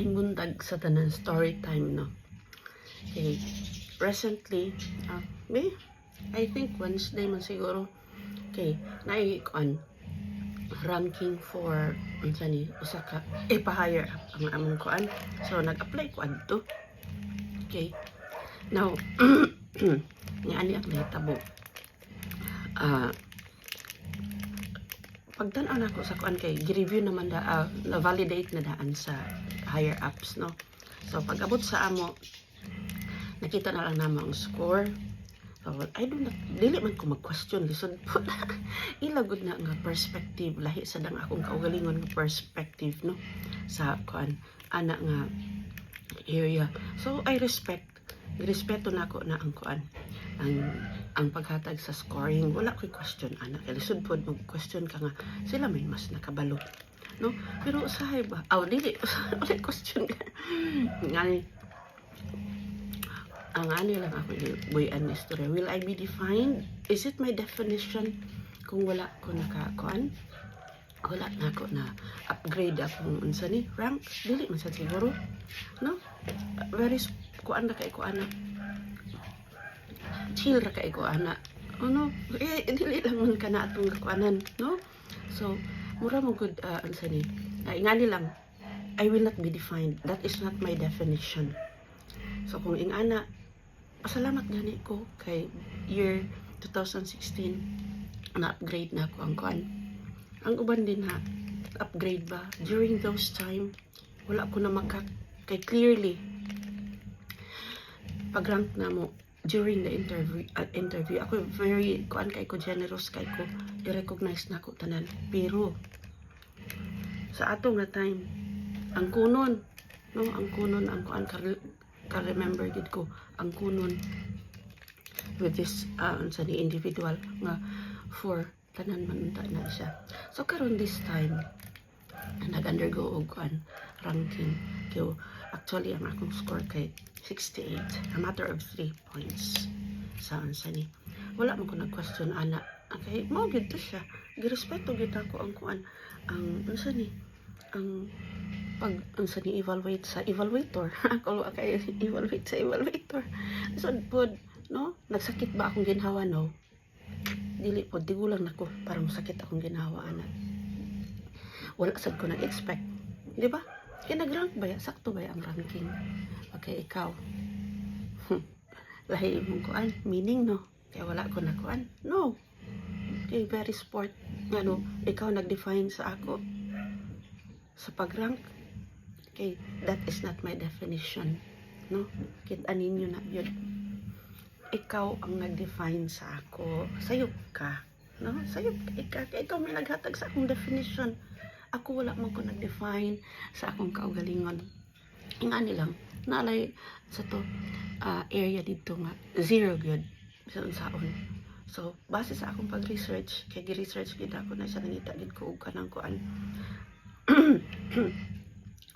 Maayong buntag sa tanan story time, no? Okay. Recently, I think Wednesday man siguro. Okay, naikuan ranking for unsa ni usa ka ipa-hire up ang among kuan. So nag-apply ko adto. Okay. Now, ni ani ang nahitabo. Pagtan-aw na ako sa kuan kay gi-review naman na-validate na daan sa higher ups, no? So pag-abot sa amo, nakita na lang namo ang score. So, I do not, dili man ko mag-question, lisod po. Ilagod na nga perspective, lahi sa dang akong kaugalingon nga perspective, no? Sa kuan, ana nga area. So, I respeto na ako na ang kuan, ang paghatag sa scoring. Wala ko'y question, ana. Kaya lisod po, mag-question ka nga, sila may mas nakabalo, no? Pero usahay ba? Dili, wala question ka. Ngani, ang ano lang ako buyan istorya. Will I be defined? Is it my definition kung wala ko nakakuan? Wala na ako na upgrade akong unsa ni rank? Dili man sad siguro, no? Very kuan na kay kuan na. Chill ra kay kuan na. No? Dili lang man kana atong kuanan, no? So, mura mo good unsa ni. Ingani lang, I will not be defined. That is not my definition. So kung ingana, pasalamat gani ko kay year 2016 na-upgrade na ako ang kuan. Ang uban din na upgrade ba during those time wala ko na kay clearly pag-rank na mo during the interview ako very kuan kay ko generous kay ko i-recognize na ko tanan, pero sa atong na time ang kunon, no, ang kunon ang kuan ka-remember gid ko ang kunon with this sa ni individual nga for tanan man unta na siya. So karon this time nag-undergo og kuan ranking kay actually ang akong score kay 68, a matter of 3 points sa unsa ni. Wala man ko nag-question ana. Okay, mo gid to siya. Girespeto gid ako ang kuan ang unsa ni ang pag unsa ni evaluate sa evaluator. Ako kay evaluate sa evaluator. So pod, no, nagsakit ba akong ginhawa, no? Dili pod, tigulang nako para masakit akong ginhawa ana. Wala sad ko nag-expect, di ba? Kaya nag-rank ba ya? Sakto ba ya ang ranking? Okay, ikaw. Lahi mong kuan, meaning, no? Kaya wala ko na kuan. No. Okay, very sport. Ano, ikaw nag-define sa ako sa pag-rank. Okay, that is not my definition, no? Kita ninyo na yun. Ikaw ang nag-define sa ako. Sayop ka, no? Sayop ka. Ikaw may naghatag sa akong definition. Ako wala man ko nag-define sa akong kaugalingon. Ingani lang, naalay sa to area dito nga, zero good sa unsaon. So, base sa akong pag-research, kay gi-research gid ako na siya nangita gid ko og kanang kuan.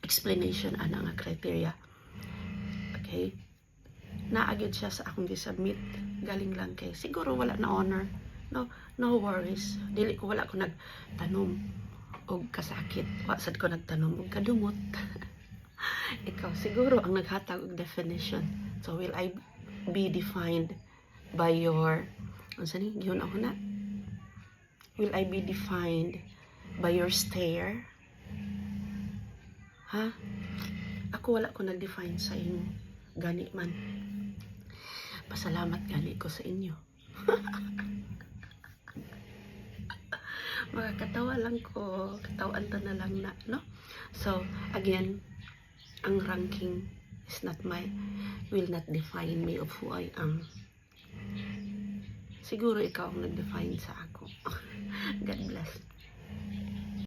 Explanation ana nga criteria. Okay? Naagid siya sa akong gi-submit. Galing lang kay siguro wala na honor. No worries. Dili ko wala ko nagtanom og kasakit. Wasad ko nagtanom og kadumot. Ikaw siguro ang naghatag og definition. So will I be defined by your unsa ni giyon ako na? Will I be defined by your stare? Ha? Ako wala ko nag-define sa inyo. Gani man. Pasalamat gani ko sa inyo. Makakatawa lang ko. Katawaan ta na lang na, no? So, again, ang ranking is not will not define me of who I am. Siguro ikaw ang nag-define sa ako. God bless.